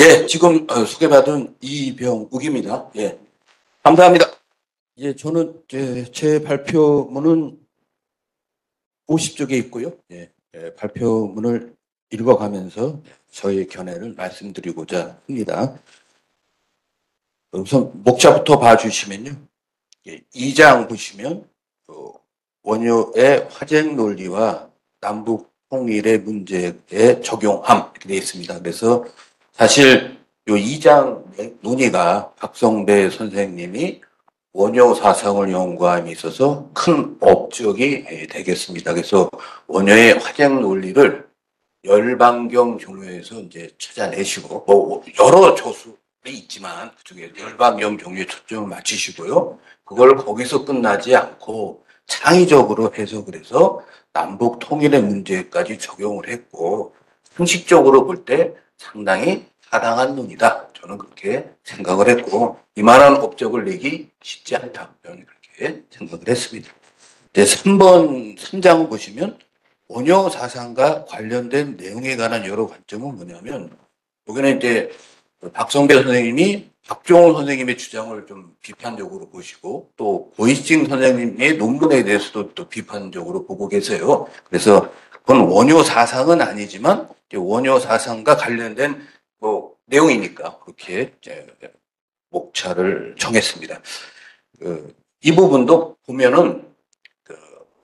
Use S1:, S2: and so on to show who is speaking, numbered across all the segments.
S1: 예, 지금 소개받은 이병욱입니다. 예, 감사합니다. 예, 저는 제 발표문은 50쪽에 있고요. 예, 발표문을 읽어가면서 저의 견해를 말씀드리고자 합니다. 우선 목차부터 봐주시면요. 예, 2장 보시면 원효의 화쟁 논리와 남북 통일의 문제에 적용함 이렇게 되어 있습니다. 그래서 사실 이 2장 논의가 박성배 선생님이 원효 사상을 연구함에 있어서 큰 업적이 되겠습니다. 그래서 원효의 화쟁 논리를 열반경 종류에서 이제 찾아내시고 뭐 여러 조술이 있지만 그중에 열반경 종류에 초점을 맞추시고요. 그걸 거기서 끝나지 않고 창의적으로 해석을 해서 남북 통일의 문제까지 적용을 했고 형식적으로 볼 때 상당히 타당한 논이다. 저는 그렇게 생각을 했고 이만한 업적을 내기 쉽지 않다. 저는 그렇게 생각을 했습니다. 이제 3장을 보시면 원효 사상과 관련된 내용에 관한 여러 관점은 뭐냐면 여기는 이제 박성배 선생님이 박종훈 선생님의 주장을 좀 비판적으로 보시고 또 고이칭 선생님의 논문에 대해서도 또 비판적으로 보고 계세요. 그래서 그건 원효 사상은 아니지만 원효 사상과 관련된 뭐 내용이니까 그렇게 목차를 정했습니다. 이 부분도 보면은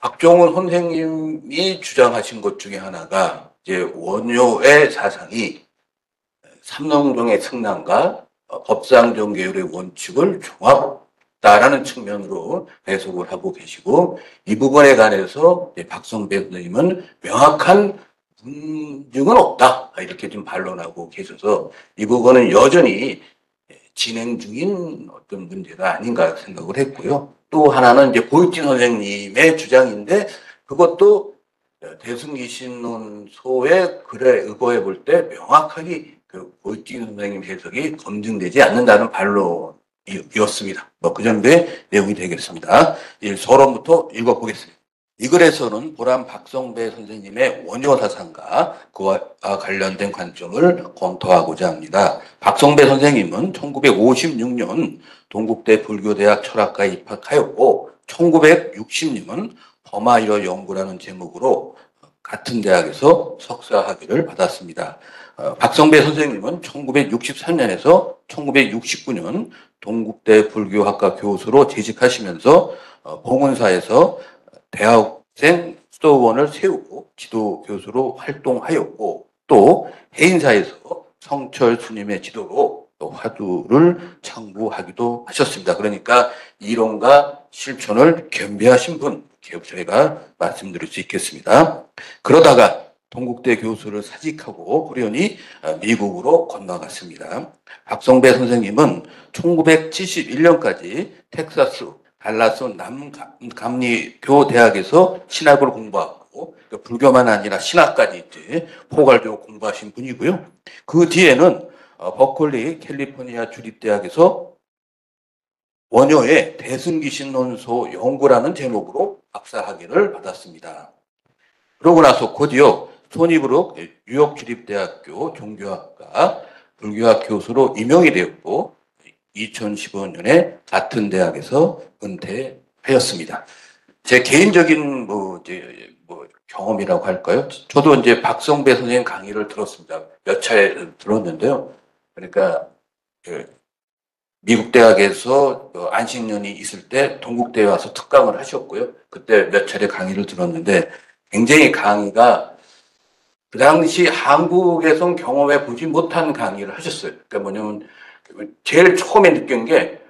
S1: 박종훈 선생님이 주장하신 것 중에 하나가 이제 원효의 사상이 삼농동의 승랑과 법상정계율의 원칙을 종합다라는 측면으로 해석을 하고 계시고 이 부분에 관해서 박성배 선생님은 명확한 문증은 없다 이렇게 좀 반론하고 계셔서 이 부분은 여전히 진행 중인 어떤 문제가 아닌가 생각을 했고요. 또 하나는 이제 고익진 선생님의 주장인데 그것도 대승기신론소의 글에 의거해 볼 때 명확하게 그 고익진 선생님 해석이 검증되지 않는다는 반론이었습니다. 뭐 그 정도의 내용이 되겠습니다. 서론부터 읽어보겠습니다. 이 글에서는 보람 박성배 선생님의 원효 사상과 그와 관련된 관점을 검토하고자 합니다. 박성배 선생님은 1956년 동국대 불교대학 철학과에 입학하였고 1960년 범아이러 연구라는 제목으로 같은 대학에서 석사 학위를 받았습니다. 박성배 선생님은 1963년에서 1969년 동국대 불교학과 교수로 재직하시면서 봉은사에서 대학생 수도원을 세우고 지도 교수로 활동하였고 또 해인사에서 성철 스님의 지도로 또 화두를 창구하기도 하셨습니다. 그러니까 이론과 실천을 겸비하신 분 이렇게 저희가 말씀드릴 수 있겠습니다. 그러다가 동국대 교수를 사직하고 호련히 미국으로 건너갔습니다. 박성배 선생님은 1971년까지 텍사스 달라스 남감리교 대학에서 신학을 공부하고 불교만 아니라 신학까지 이제 포괄적으로 공부하신 분이고요. 그 뒤에는 버클리 캘리포니아 주립대학에서 원효의 대승기신론소 연구라는 제목으로 박사학위를 받았습니다. 그러고 나서 곧이어 토니브룩 뉴욕 주립대학교 종교학과 불교학 교수로 임용이 되었고 2015년에 같은 대학에서 은퇴하였습니다. 제 개인적인 경험이라고 할까요? 저도 이제 박성배 선생님 강의를 들었습니다. 몇 차례 들었는데요. 그러니까 미국 대학에서 안식년이 있을 때 동국대에 와서 특강을 하셨고요. 그때 몇 차례 강의를 들었는데 굉장히 강의가 그 당시 한국에선 경험해 보지 못한 강의를 하셨어요. 그러니까 뭐냐면 제일 처음에 느낀 게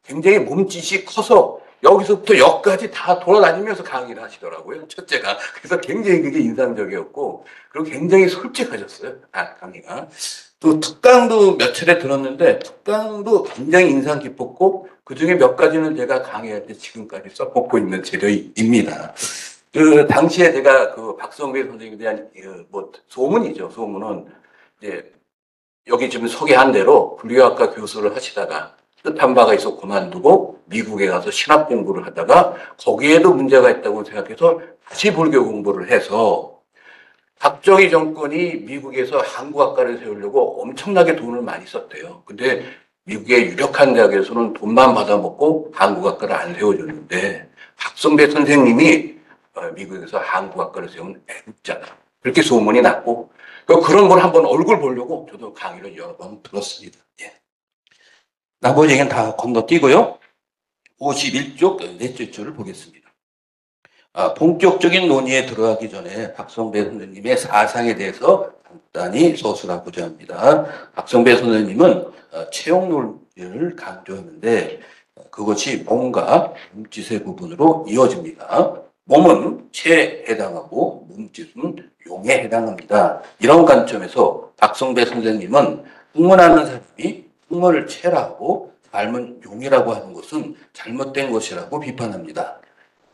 S1: 굉장히 몸짓이 커서 여기서부터 여기까지 다 돌아다니면서 강의를 하시더라고요. 첫째가. 그래서 굉장히 그게 인상적이었고 그리고 굉장히 솔직하셨어요. 강의가. 또 특강도 몇 차례 들었는데 특강도 굉장히 인상 깊었고 그중에 몇 가지는 제가 강의할 때 지금까지 써먹고 있는 재료입니다. 그 당시에 제가 그 박성배 선생님에 대한 소문이죠. 소문은 이제 여기 지금 소개한 대로 불교학과 교수를 하시다가 뜻한 바가 있어 그만두고 미국에 가서 신학 공부를 하다가 거기에도 문제가 있다고 생각해서 다시 불교 공부를 해서 박정희 정권이 미국에서 한국학과를 세우려고 엄청나게 돈을 많이 썼대요. 근데 미국의 유력한 대학에서는 돈만 받아먹고 한국학과를 안 세워줬는데 박성배 선생님이 미국에서 한국학과를 세운 애국자다. 그렇게 소문이 났고 그런 걸 한번 얼굴 보려고 저도 강의를 여러 번 들었습니다. 예. 나머지 얘기는 다 건너뛰고요. 51쪽 넷째 줄을 보겠습니다. 본격적인 논의에 들어가기 전에 박성배 선생님의 사상에 대해서 간단히 서술하고자 합니다. 박성배 선생님은 채용 논리를 강조하는데 그것이 몸과 몸짓의 부분으로 이어집니다. 몸은 체에 해당하고 몸짓은 용에 해당합니다. 이런 관점에서 박성배 선생님은 흥분하는 사람이 흥분을 체라고 삶은 용이라고 하는 것은 잘못된 것이라고 비판합니다.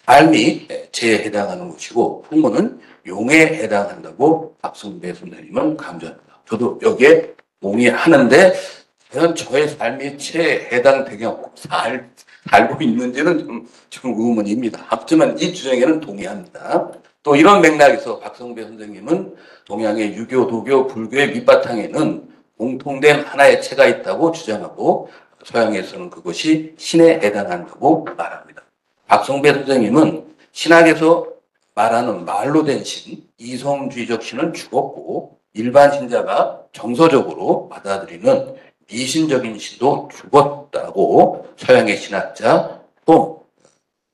S1: 삶이 체에 해당하는 것이고 흥분은 용에 해당한다고 박성배 선생님은 강조합니다. 저도 여기에 동의하는데 과연 저의 삶이 체에 해당되고 살고 있는지는 좀 의문입니다. 하지만 이 주장에는 동의합니다. 또 이런 맥락에서 박성배 선생님은 동양의 유교, 도교, 불교의 밑바탕에는 공통된 하나의 체가 있다고 주장하고 서양에서는 그것이 신에 해당한다고 말합니다. 박성배 선생님은 신학에서 말하는 말로 된 신, 이성주의적 신은 죽었고 일반 신자가 정서적으로 받아들이는 미신적인 신도 죽었다고 서양의 신학자 또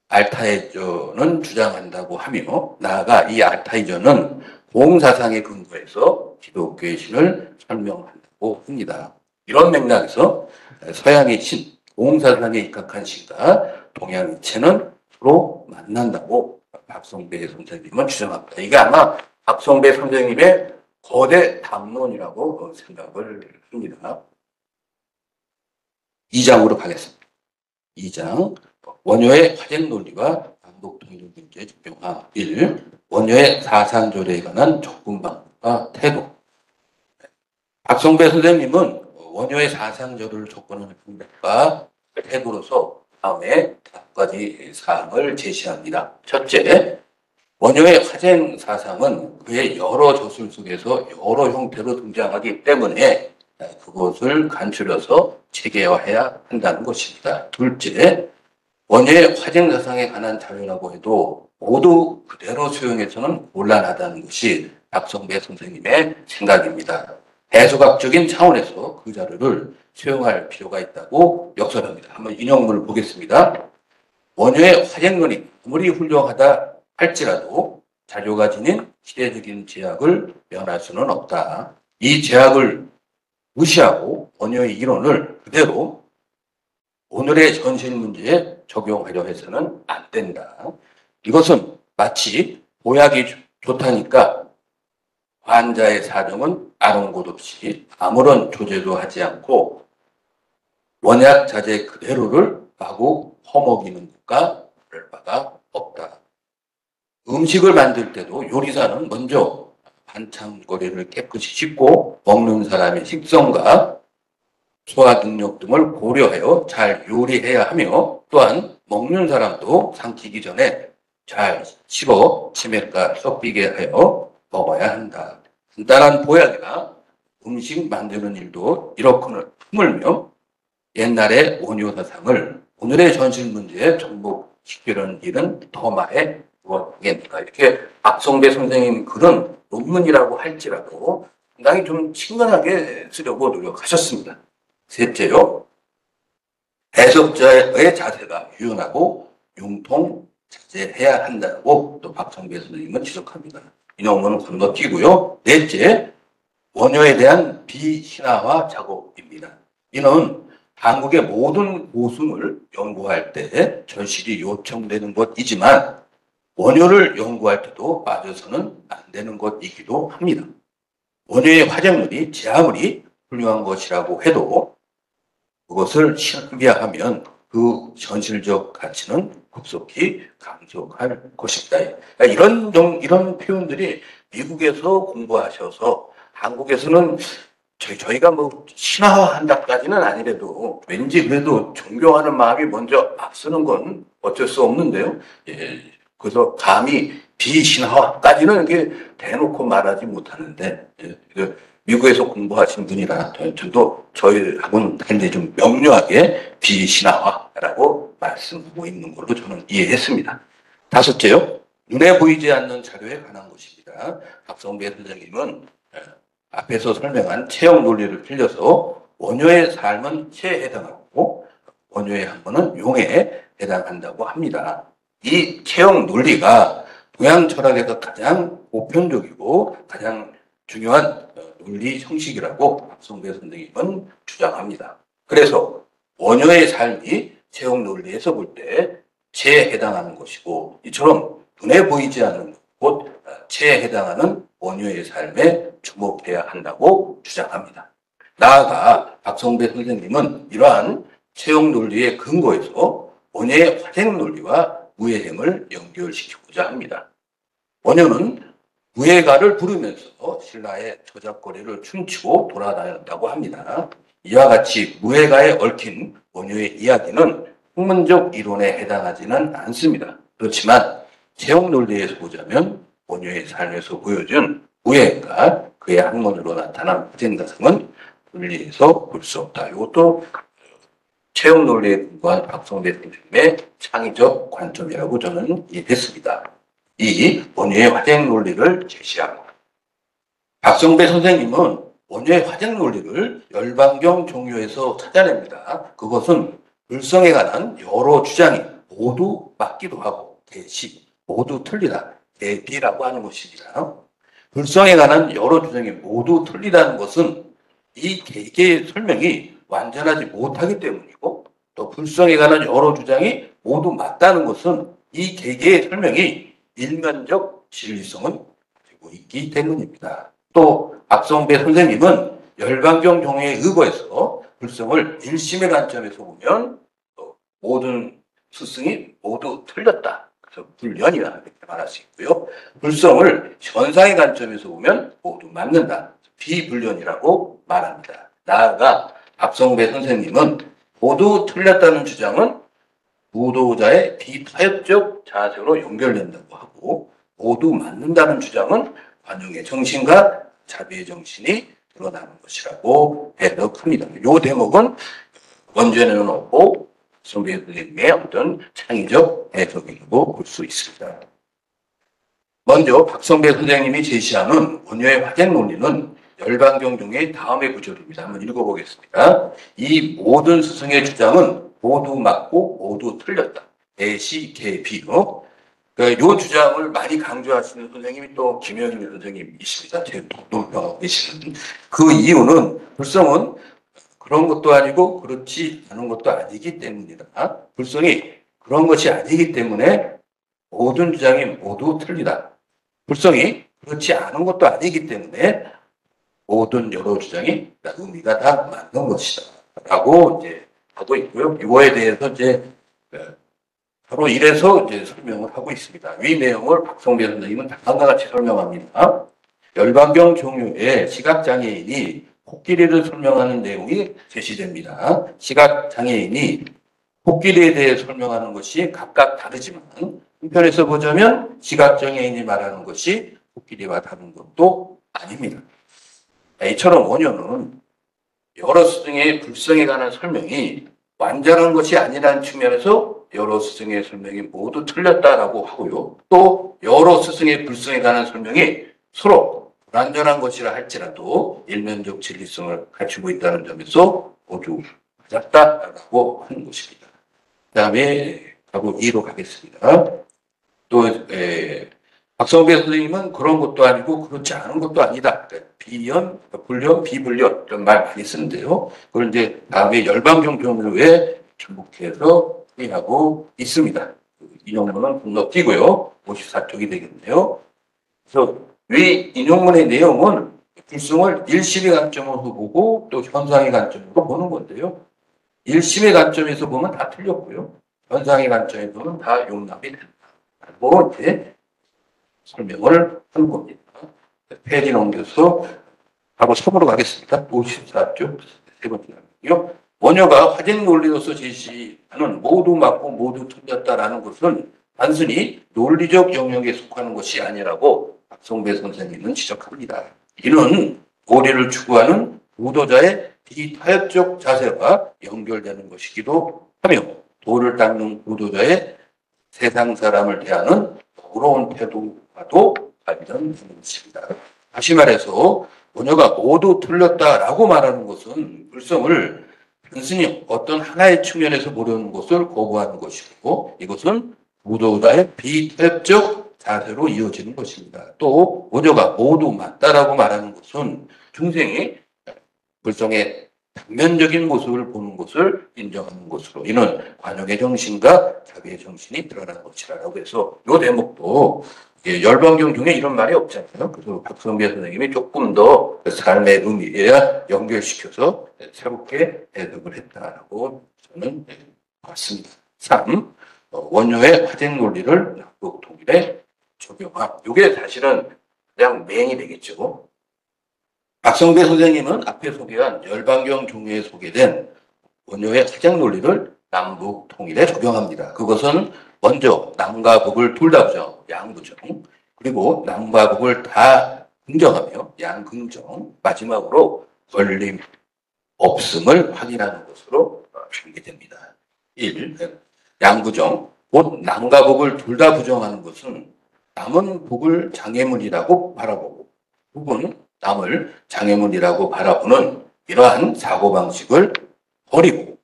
S1: 알타이저는 주장한다고 하며 나아가 이 알타이저는 공사상에 근거해서 기독교의 신을 설명한다고 합니다. 이런 맥락에서 서양의 신, 공사상에 입각한 신과 동양의 체는 서로 만난다고 박성배 선생님은 주장합니다. 이게 아마 박성배 선생님의 거대 담론이라고 생각을 합니다. 2장으로 가겠습니다. 2장 원효의 화쟁 논리와 남북 통일 문제 적용하 1. 원효의 사상조례에 관한 접근 방법과 태도. 박성배 선생님은 원효의 사상조례를 접근하는 방법과 태도로서 다음에 5가지 사항을 제시합니다. 첫째, 원효의 화쟁 사상은 그의 여러 저술 속에서 여러 형태로 등장하기 때문에 그것을 간추려서 체계화해야 한다는 것입니다. 둘째, 원효의 화쟁 사상에 관한 자료라고 해도 모두 그대로 수용해서는 곤란하다는 것이 박성배 선생님의 생각입니다. 해석학적인 차원에서 그 자료를 수용할 필요가 있다고 역설합니다. 한번 인용문을 보겠습니다. 원효의 화쟁론이 아무리 훌륭하다 할지라도 자료가 지닌 시대적인 제약을 면할 수는 없다. 이 제약을 무시하고 원효의 이론을 그대로 오늘의 현실 문제에 적용하려 해서는 안 된다. 이것은 마치 보약이 좋다니까 환자의 사정은 아랑곳 없이 아무런 조제도 하지 않고 원약 자재 그대로를 마구 퍼먹이는 것과 다를 바가 없다. 음식을 만들 때도 요리사는 먼저 반찬거리를 깨끗이 씻고 먹는 사람의 식성과 소화 능력 등을 고려하여 잘 요리해야 하며 또한 먹는 사람도 삼키기 전에 잘 씹어 치맥과 섞이게 하여 먹어야 한다. 간단한 보약이나 음식 만드는 일도 이렇거늘 힘을며 옛날의 원효 사상을 오늘의 전실 문제에 접목시키려는 일은 더 말해 무엇이겠는가. 이렇게 박성배 선생님 글은 논문이라고 할지라도 상당히 좀 친근하게 쓰려고 노력하셨습니다. 셋째요, 해석자의 자세가 유연하고 융통자제해야 한다고 또 박성배 선생님은 지적합니다. 이 논문은 건너뛰고요. 넷째, 원효에 대한 비신화화 작업입니다. 이는 한국의 모든 고승을 연구할 때 절실히 요청되는 것이지만 원효를 연구할 때도 빠져서는 안 되는 것이기도 합니다. 원효의 화쟁론이 제 아무리 훌륭한 것이라고 해도 그것을 신비화하면 그 현실적 가치는 급속히 감소할 것입니다. 그러니까 이런 표현들이 미국에서 공부하셔서 한국에서는 저희가 뭐 신화한다까지는 아니래도 왠지 그래도 존경하는 마음이 먼저 앞서는 건 어쩔 수 없는데요. 예, 그래서 감히 비신화까지는 이게 대놓고 말하지 못하는데, 미국에서 공부하신 분이라 저도 저희하고는 굉장히 좀 명료하게 비신화라고 말씀하고 있는 걸로 저는 이해했습니다. 다섯째요. 눈에 보이지 않는 자료에 관한 것입니다. 박성배 선생님은 앞에서 설명한 체형 논리를 빌려서 원효의 삶은 체에 해당하고 원효의 학문은 용에 해당한다고 합니다. 이 체형 논리가 동양 철학에서 가장 보편적이고 가장 중요한 논리 형식이라고 박성배 선생님은 주장합니다. 그래서 원효의 삶이 체형 논리에서 볼 때 체에 해당하는 것이고 이처럼 눈에 보이지 않는 곧 체에 해당하는 원효의 삶에 주목해야 한다고 주장합니다. 나아가 박성배 선생님은 이러한 체형 논리의 근거에서 원효의 화생 논리와 무예행을 연결시키고자 합니다. 원효는 무예가를 부르면서 신라의 저작거리를 춤추고 돌아다녔다고 합니다. 이와 같이 무예가에 얽힌 원효의 이야기는 학문적 이론에 해당하지는 않습니다. 그렇지만 체형 논리에서 보자면 원효의 삶에서 보여준 무예가 그의 학문으로 나타난 화생가상은 논리에서 볼 수 없다. 이것도 체형 논리에 근거한 박성배 선생님의 창의적 관점이라고 저는 이해했습니다. 이 원효의 화생 논리를 제시하고 박성배 선생님은 원효의 화생 논리를 열반경 종요에서 찾아냅니다. 그것은 불성에 관한 여러 주장이 모두 맞기도 하고 대시 모두 틀리다. 대비라고 하는 것입니다. 불성에 관한 여러 주장이 모두 틀리다는 것은 이 개개의 설명이 완전하지 못하기 때문이고 또 불성에 관한 여러 주장이 모두 맞다는 것은 이 개개의 설명이 일면적 진리성을 가지고 있기 때문입니다. 또 박성배 선생님은 열반경 종요에 의거해서 불성을 일심의 관점에서 보면 모든 스승이 모두 틀렸다. 그래서 불연이다 이렇게 말할 수 있고요. 불성을 현상의 관점에서 보면 모두 맞는다. 비불연이라고 말합니다. 나아가 박성배 선생님은 모두 틀렸다는 주장은 무도자의 비타협적 자세로 연결된다고 하고 모두 맞는다는 주장은 관용의 정신과 자비의 정신이 드러나는 것이라고 해석합니다. 이 대목은 원전에는 없고 박성배 선생님의 어떤 창의적 해석이라고 볼 수 있습니다. 먼저 박성배 선생님이 제시하는 원효의 화생 논리는 열반경 중의 다음의 구절입니다. 한번 읽어보겠습니다. 이 모든 스승의 주장은 모두 맞고 모두 틀렸다. 대시, 개비요. 이 주장을 많이 강조하시는 선생님이 또 김영일 선생님이십니다. 제 동료하고 계시는. 그 이유는 불성은 그런 것도 아니고 그렇지 않은 것도 아니기 때문이다. 불성이 그런 것이 아니기 때문에 모든 주장이 모두 틀리다. 불성이 그렇지 않은 것도 아니기 때문에 모든 여러 주장이 의미가 다 맞는 것이다. 라고 이제 하고 있고요. 이거에 대해서 이제 바로 이래서 이제 설명을 하고 있습니다. 이 내용을 박성배 선생님은 다음과 같이 설명합니다. 열반경 종요에 시각장애인이 코끼리를 설명하는 내용이 제시됩니다. 시각장애인이 코끼리에 대해 설명하는 것이 각각 다르지만 한편에서 보자면 시각장애인이 말하는 것이 코끼리와 다른 것도 아닙니다. 이처럼 원효는 여러 스승의 불성에 관한 설명이 완전한 것이 아니라는 측면에서 여러 스승의 설명이 모두 틀렸다라고 하고요. 또 여러 스승의 불성에 관한 설명이 서로 불완전한 것이라 할지라도 일면적 진리성을 갖추고 있다는 점에서 모두 맞았다라고 하는 것입니다. 그 다음에 하고 2로 가겠습니다. 또 박성배 선생님은 그런 것도 아니고 그렇지 않은 것도 아니다. 비연, 불연, 비불연 이런 말 많이 쓰는데요. 그걸 이제 다음에 열반경 종요에 주목해서 회의하고 있습니다. 인용문은 건너뛰고요. 54쪽이 되겠네요. 그래서 이 인용문의 내용은 불성을 일심의 관점으로 보고 또 현상의 관점으로 보는 건데요. 일심의 관점에서 보면 다 틀렸고요. 현상의 관점에서는 다 용납이 된다. 뭐 이제 설명을 한 겁니다. 페이지 넘겨서 하고 3으로 가겠습니다. 54쪽 세 번째 나는요. 원효가 화생 논리로서 제시하는 모두 맞고 모두 틀렸다라는 것은 단순히 논리적 영역에 속하는 것이 아니라고 박성배 선생님은 지적합니다. 이는 도리를 추구하는 구도자의 비타협적 자세와 연결되는 것이기도 하며 도를 닦는 구도자의 세상 사람을 대하는 부러운 태도와도 관련되는 것입니다. 다시 말해서 모녀가 모두 틀렸다라고 말하는 것은 불성을 단순히 어떤 하나의 측면에서 보려는 것을 거부하는 것이고 이것은 구도자의 비타협적 자세로 이어지는 것입니다. 또 모녀가 모두 맞다라고 말하는 것은 중생이 불성의 단면적인 모습을 보는 것을 인정하는 것으로 이는 관용의 정신과 자비의 정신이 드러나는 것이라고 해서 이 대목도 열반경 중에 이런 말이 없잖아요. 그래서 박성배 선생님이 조금 더 삶의 의미에 연결시켜서 새롭게 해석을 했다라고 저는 봤습니다. 3. 원효의 화쟁 논리를 남북 통일에 적용함. 이게 사실은 그냥 맹이 되겠죠. 박성배 선생님은 앞에 소개한 열반경 종류에 소개된 원효의 화쟁 논리를 남북 통일에 적용합니다. 그것은 먼저 남과 북을 둘 다 부정, 양부정, 그리고 남과 북을 다 긍정하며 양긍정, 마지막으로 걸림 없음을 확인하는 것으로 전개됩니다. 1. 양부정, 곧 남과 북을 둘 다 부정하는 것은 남은 북을 장애물이라고 바라보고 북은 남을 장애물이라고 바라보는 이러한 사고방식을 버리고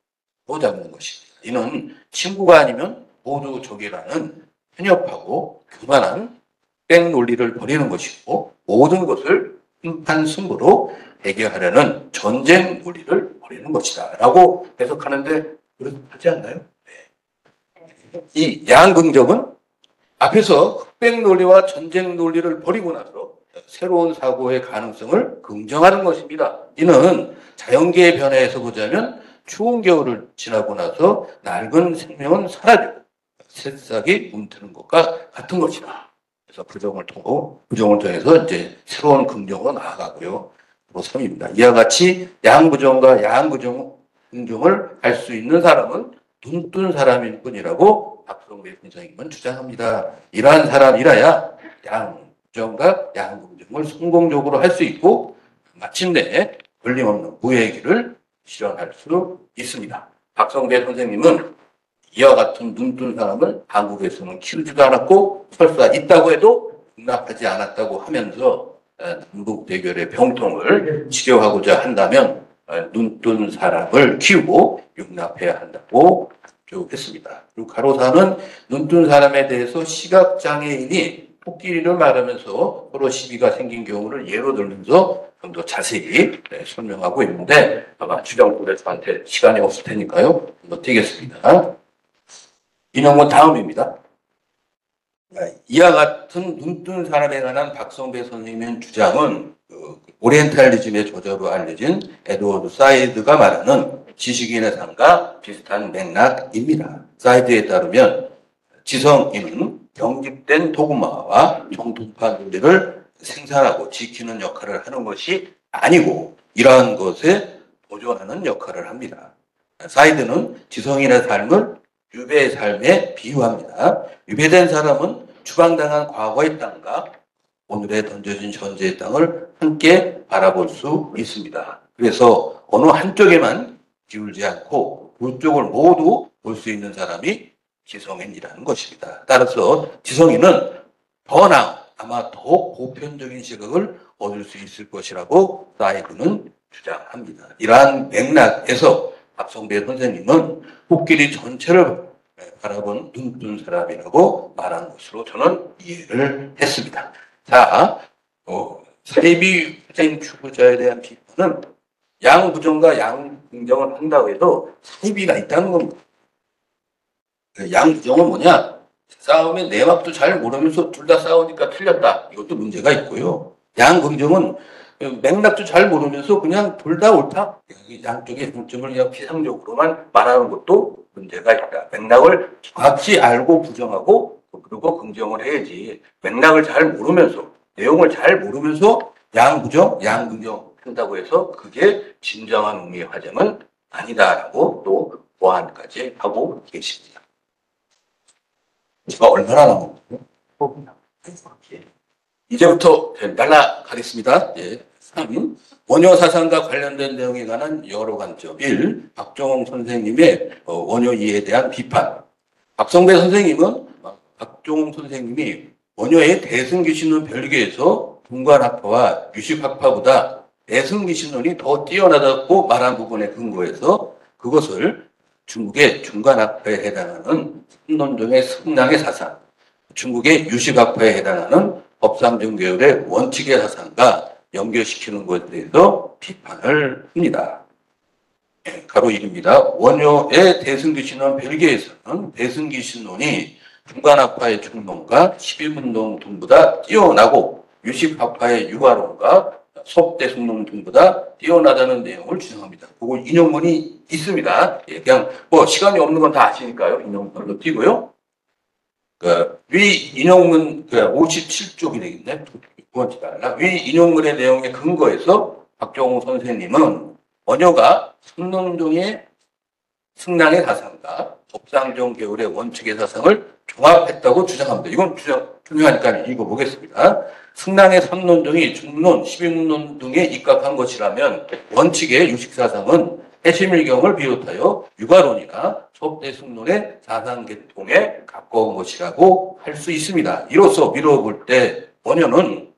S1: 보잡는 것입니다. 이는 친구가 아니면 모두 적이라는 편협하고 교만한 뺑 논리를 버리는 것이고 모든 것을 심판 승부로 해결하려는 전쟁 논리를 버리는 것이다 라고 해석하는데 그렇지 않나요? 네. 이 양긍정은 앞에서 흑백 논리와 전쟁 논리를 버리고 나서 새로운 사고의 가능성을 긍정하는 것입니다. 이는 자연계의 변화에서 보자면 추운 겨울을 지나고 나서 낡은 생명은 사라지고 새싹이 움트는 것과 같은 것이다. 그래서 부정을 통해서 이제 새로운 긍정으로 나아가고요. 3입니다. 이와 같이 양부정과 양긍정을 할 수 있는 사람은 눈 뜬 사람일 뿐이라고 박성배 선생님은 주장합니다. 이러한 사람이라야 양부정과 양긍정을 성공적으로 할 수 있고 마침내 걸림없는 부의 길을 실현할 수 있습니다. 박성배 선생님은 이와 같은 눈 뜬 사람을 한국에서는 키우지도 않았고 설사 있다고 해도 용납하지 않았다고 하면서 남북 대결의 병통을 치료하고자 한다면 눈 뜬 사람을 키우고 용납해야 한다고 했습니다. 그리고 가로사는 눈 뜬 사람에 대해서 시각장애인이 코끼리를 말하면서 서로 시비가 생긴 경우를 예로 들면서 좀 더 자세히 설명하고 있는데 아마 주정부대 저한테 시간이 없을 테니까요. 한번 띄겠습니다. 인용문 다음입니다. 이와 같은 눈 뜬 사람에 관한 박성배 선생님의 주장은 오리엔탈리즘의 저자로 알려진 에드워드 사이드가 말하는 지식인의 삶과 비슷한 맥락입니다. 사이드에 따르면 지성인은 경직된 도구마와 정통파 논리를 생산하고 지키는 역할을 하는 것이 아니고 이러한 것에 도전하는 역할을 합니다. 사이드는 지성인의 삶을 유배의 삶에 비유합니다. 유배된 사람은 추방당한 과거의 땅과 오늘에 던져진 현재의 땅을 함께 바라볼 수 있습니다. 그래서 어느 한쪽에만 기울지 않고 두 쪽을 모두 볼 수 있는 사람이 지성인이라는 것입니다. 따라서 지성인은 아마 더 보편적인 시각을 얻을 수 있을 것이라고 사이드는 주장합니다. 이러한 맥락에서 박성배 선생님은 코끼리 전체를 바라본 눈 뜬 사람이라고 말한 것으로 저는 이해를 했습니다. 자, 사이비 화쟁 추구자에 대한 비판은 양부정과 양긍정을 한다고 해도 사이비가 있다는 겁니다. 양부정은 뭐냐? 싸움에 내막도 잘 모르면서 둘 다 싸우니까 틀렸다. 이것도 문제가 있고요. 양긍정은 맥락도 잘 모르면서 그냥 둘 다 옳다. 양쪽의 중점을 그냥 피상적으로만 말하는 것도 문제가 있다. 맥락을 정확히 알고 부정하고 그리고 긍정을 해야지. 맥락을 잘 모르면서 내용을 잘 모르면서 양부정, 양긍정 한다고 해서 그게 진정한 의미의 화쟁은 아니다라고 또 보완까지 하고 계십니다. 제가 얼마나 남았나요? 이제부터 날라가겠습니다. 예. 3. 원효 사상과 관련된 내용에 관한 여러 관점. 1. 박정홍 선생님의 원효 이해에 대한 비판. 박성배 선생님은 박정홍 선생님이 원효의 대승기신론 별개에서 중간학파와 유식학파보다 대승기신론이 더 뛰어나다고 말한 부분에 근거해서 그것을 중국의 중간학파에 해당하는 선론종의 승량의 사상, 중국의 유식학파에 해당하는 법상정 계열의 원칙의 사상과 연결시키는 것에 대해서 비판을 합니다. 가로 1입니다. 원효의 대승기신론 별개에서는 대승기신론이 중간학파의 중론과 11운동 등보다 뛰어나고 유식학파의 유화론과 속대승론 등보다 뛰어나다는 내용을 주장합니다. 그거 인용문이 있습니다. 예, 그냥 뭐 시간이 없는 건 다 아시니까요. 인용문으로 띄고요. 위 인용문 57쪽이 되겠네. 두 번째 달라. 위 인용문의 내용에 근거해서 박정홍 선생님은 원효가 승론종의 승량의 사상과 법상정 계열의 원칙의 사상을 종합했다고 주장합니다. 이건 중요하니까 읽어보겠습니다. 승량의 선론종이 중론, 12문론 등에 입각한 것이라면 원칙의 유식사상은 해심일경을 비롯하여 유가론이나 소대승론의 사상계통에 가까운 것이라고 할 수 있습니다. 이로써 미뤄볼 때 원효는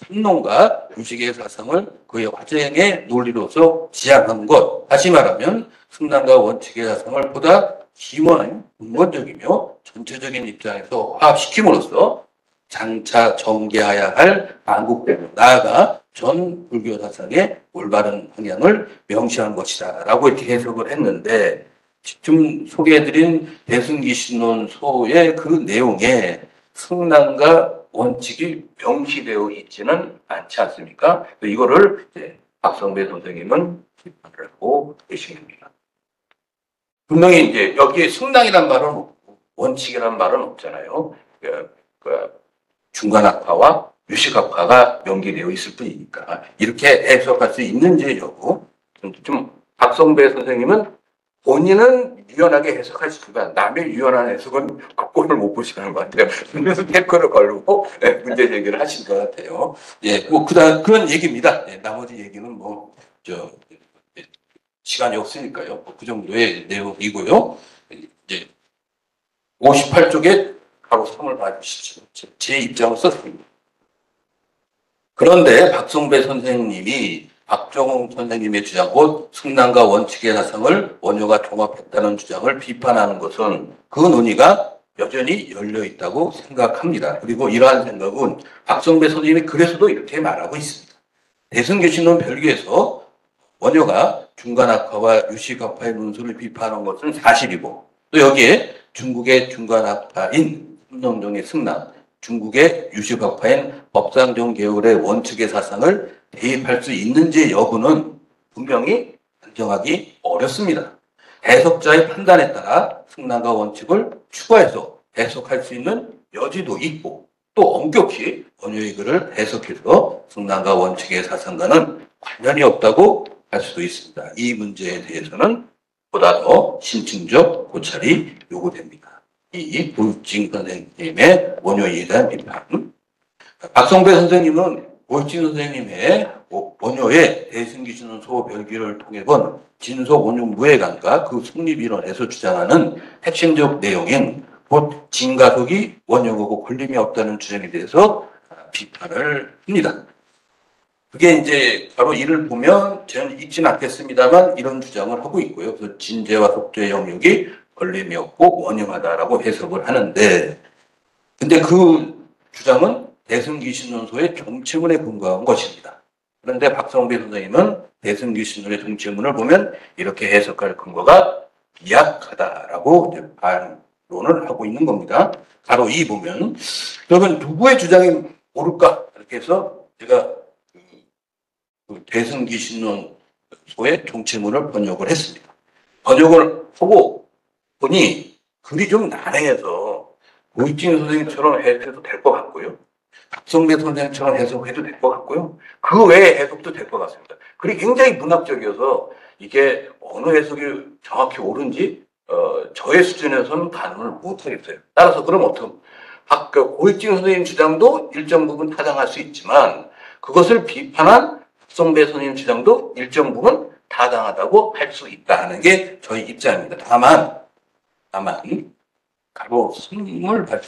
S1: 승론과 유식의 사상을 그의 화쟁의 논리로서 지향한 것, 다시 말하면 승량과 원칙의 사상을 보다 기원한 근본적이며 전체적인 입장에서 화합시킴으로써 장차 전개해야 할 한국대로 나아가 전 불교 사상의 올바른 방향을 명시한 것이다 라고 이렇게 해석을 했는데, 지금 소개해드린 대승기신론소의 그 내용에 승량과 원칙이 명시되어 있지는 않지 않습니까? 이거를 이제 박성배 선생님은 비판을 하고 계십니다. 분명히 이제 여기에 승량이란 말은 없고 원칙이란 말은 없잖아요. 중간학파와 유식학파가 명기되어 있을 뿐이니까 이렇게 해석할 수 있는지 여부 좀 박성배 선생님은 본인은 유연하게 해석하시지만 남의 유연한 해석은 꼴을 못 보시는 것 같아요. 그래서 태클을 걸고 문제 제기를 하신 것 같아요. 예, 뭐 그런 얘기입니다. 예, 나머지 얘기는 뭐 시간이 없으니까요. 그 정도의 내용이고요. 이제 58쪽에 바로 3을 봐주시죠. 제 입장을 썼습니다. 그런데 박성배 선생님이 박정홍 선생님의 주장, 곧 승량과 원칙의 사상을 원효가 종합했다는 주장을 비판하는 것은 그 논의가 여전히 열려 있다고 생각합니다. 그리고 이러한 생각은 박성배 선생님이 글에서도 이렇게 말하고 있습니다. 대승계신론 별개에서 원효가 중간학파와 유식학파의 논술을 비판한 것은 사실이고, 또 여기에 중국의 중간학파인 선론종의 승량, 중국의 유식학파인 법상정 계열의 원칙의 사상을 대입할 수 있는지 여부는 분명히 단정하기 어렵습니다. 해석자의 판단에 따라 승량과 원칙을 추가해서 해석할 수 있는 여지도 있고, 또 엄격히 원효의 글을 해석해서 승량과 원칙의 사상과는 관련이 없다고 할 수도 있습니다. 이 문제에 대해서는 보다 더 심층적 고찰이 요구됩니다. 이 고육진 선생님의 원효에 대한 비판. 박성배 선생님은 고육진 선생님의 원효의 대승기신론 소별기를 통해 본 진속 원용 무해관과 그 성립이론에서 주장하는 핵심적 내용인 곧 진가속이 원효고 권림이 없다는 주장에 대해서 비판을 합니다. 그게 이제 바로 이를 보면 저는 읽지는 않겠습니다만 이런 주장을 하고 있고요. 그래서 진제와 속죄의 영역이 권림이 없고 원효하다라고 해석을 하는데, 근데 그 주장은 대승기신론소의 정체문에 근거한 것입니다. 그런데 박성배 선생님은 대승기신론의 정체문을 보면 이렇게 해석할 근거가 미약하다라고 이제 반론을 하고 있는 겁니다. 바로 이 보면 그러면 누구의 주장이 옳을까? 이렇게 해서 제가 대승기신론소의 정체문을 번역을 했습니다. 번역을 하고 보니 글이 좀 난해해서 고익진 선생님처럼 해석해도 될 것 같고요. 박성배 선생님처럼 해석해도 될 것 같고요. 그 외의 해석도 될 것 같습니다. 글이 굉장히 문학적이어서 이게 어느 해석이 정확히 옳은지 저의 수준에서는 가능을 못하겠어요. 따라서 그럼 어떻게 고익진 선생님 주장도 일정 부분 타당할 수 있지만 그것을 비판한 박성배 선생님 주장도 일정 부분 타당하다고 할 수 있다는 게 저희 입장입니다. 다만 가로 선물 발표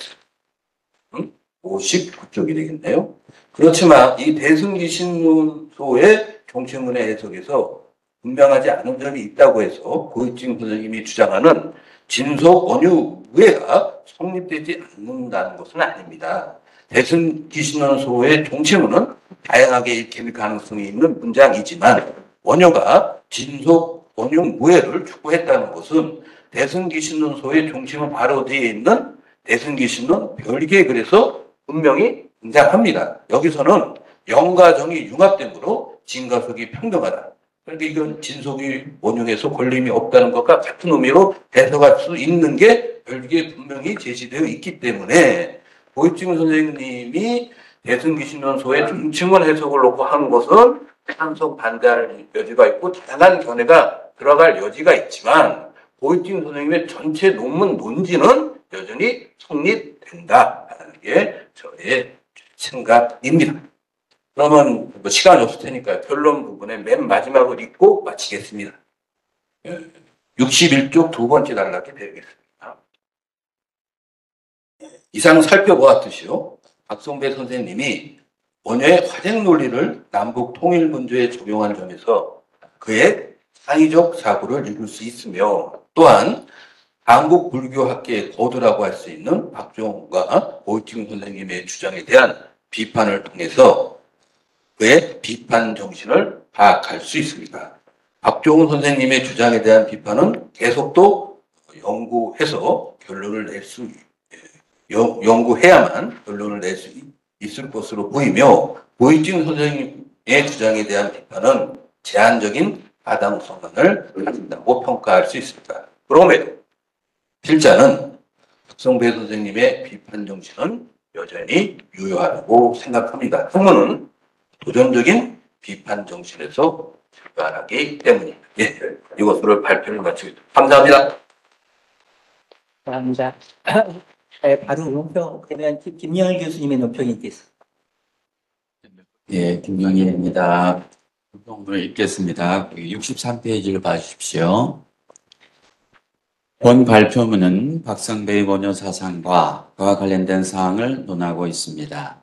S1: 59쪽이 되겠네요. 그렇지만 이 대승기 신문소의 정치문의 해석에서 분명하지 않은 점이 있다고 해서 고익진 선생님이 주장하는 진속 원유 무해가 성립되지 않는다는 것은 아닙니다. 대승기 신문소의 정치문은 다양하게 읽힐 가능성이 있는 문장이지만 원효가 진속 원유 무해를 추구했다는 것은 대승기 신문소의 정치문 바로 뒤에 있는 대승기 신문 별개 그래서 분명히 등장합니다. 여기서는 영과 정이 융합되므로 진과 속이 평등하다. 그러니까 이건 진속이 원흉에서 걸림이 없다는 것과 같은 의미로 해석할 수 있는 게 별개 분명히 제시되어 있기 때문에 고익진 선생님이 대승기 신론소의 중층원 해석을 놓고 하는 것은 찬성 반대할 여지가 있고 다양한 견해가 들어갈 여지가 있지만 고익진 선생님의 전체 논문 논지는 여전히 성립된다라는 게 저의 생각입니다. 그러면 뭐 시간이 없을 테니까 결론 부분에 맨 마지막을 읽고 마치겠습니다. 61쪽 두 번째 단락에 배우겠습니다. 이상 살펴보았듯이요. 박성배 선생님이 원효의 화쟁 논리를 남북 통일 문제에 적용한 점에서 그의 창의적 사고를 읽을 수 있으며 또한 한국 불교학계의 거두라고 할 수 있는 박종훈과 고익진 선생님의 주장에 대한 비판을 통해서 그의 비판 정신을 파악할 수 있습니다. 박종훈 선생님의 주장에 대한 비판은 계속도 연구해서 결론을 연구해야만 결론을 낼 수 있을 것으로 보이며 고익진 선생님의 주장에 대한 비판은 제한적인 타당성을 가진다고 평가할 수 있습니다. 그럼에도 필자는 박성배 선생님의 비판 정신은 여전히 유효하다고 생각합니다. 학문은 도전적인 비판 정신에서 출발하기 때문입니다. 예, 이것으로 발표를 마치겠습니다. 감사합니다.
S2: 감사합니다. 바로 논평, 그러면 김영일 교수님의 논평이 있겠습니다.
S3: 예, 김영일입니다. 논평을 읽겠습니다. 63페이지를 봐주십시오. 본 발표문은 박성배의 원효 사상과 그와 관련된 사항을 논하고 있습니다.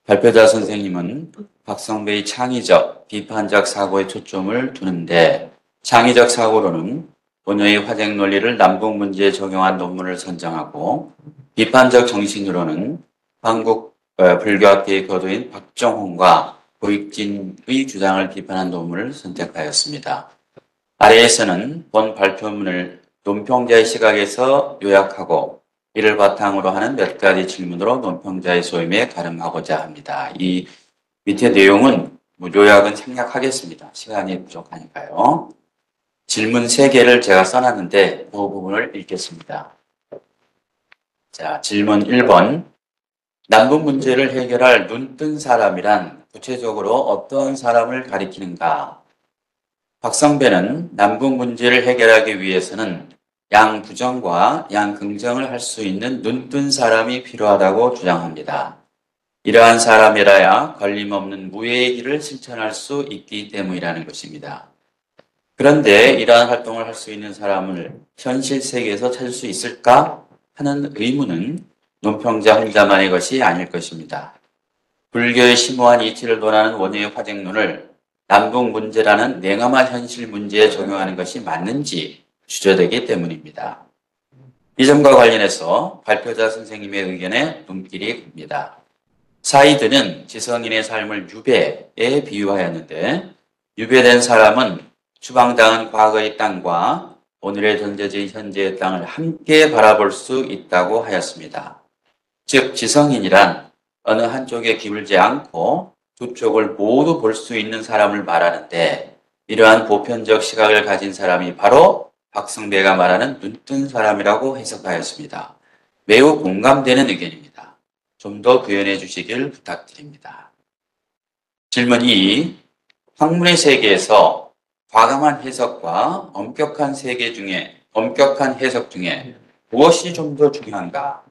S3: 발표자 선생님은 박성배의 창의적, 비판적 사고에 초점을 두는데 창의적 사고로는 원효의 화쟁 논리를 남북 문제에 적용한 논문을 선정하고 비판적 정신으로는 한국 불교학계의 거두인 박정훈과 고익진의 주장을 비판한 논문을 선택하였습니다. 아래에서는 본 발표문을 논평자의 시각에서 요약하고 이를 바탕으로 하는 몇 가지 질문으로 논평자의 소임에 가름하고자 합니다. 이 밑에 내용은 요약은 생략하겠습니다. 시간이 부족하니까요. 질문 3개를 제가 써놨는데 그 부분을 읽겠습니다. 자, 질문 1번. 남북 문제를 해결할 눈뜬 사람이란 구체적으로 어떤 사람을 가리키는가? 박성배는 남북 문제를 해결하기 위해서는 양부정과 양긍정을 할 수 있는 눈뜬 사람이 필요하다고 주장합니다. 이러한 사람이라야 걸림없는 무예의 길을 실천할 수 있기 때문이라는 것입니다. 그런데 이러한 활동을 할 수 있는 사람을 현실 세계에서 찾을 수 있을까 하는 의문은 논평자 혼자만의 것이 아닐 것입니다. 불교의 심오한 이치를 논하는 원효의 화쟁론을 남북 문제라는 냉엄한 현실 문제에 적용하는 것이 맞는지 주저되기 때문입니다. 이 점과 관련해서 발표자 선생님의 의견에 눈길이 갑니다. 사이드는 지성인의 삶을 유배에 비유하였는데 유배된 사람은 추방당한 과거의 땅과 오늘의 전제의 현재의 땅을 함께 바라볼 수 있다고 하였습니다. 즉 지성인이란 어느 한쪽에 기울지 않고 두 쪽을 모두 볼 수 있는 사람을 말하는데 이러한 보편적 시각을 가진 사람이 바로 박성배가 말하는 눈뜬 사람이라고 해석하였습니다. 매우 공감되는 의견입니다. 좀 더 구현해 주시길 부탁드립니다. 질문 2. 학문의 세계에서 과감한 해석과 엄격한 세계 중에 엄격한 해석 중에 무엇이 좀 더 중요한가?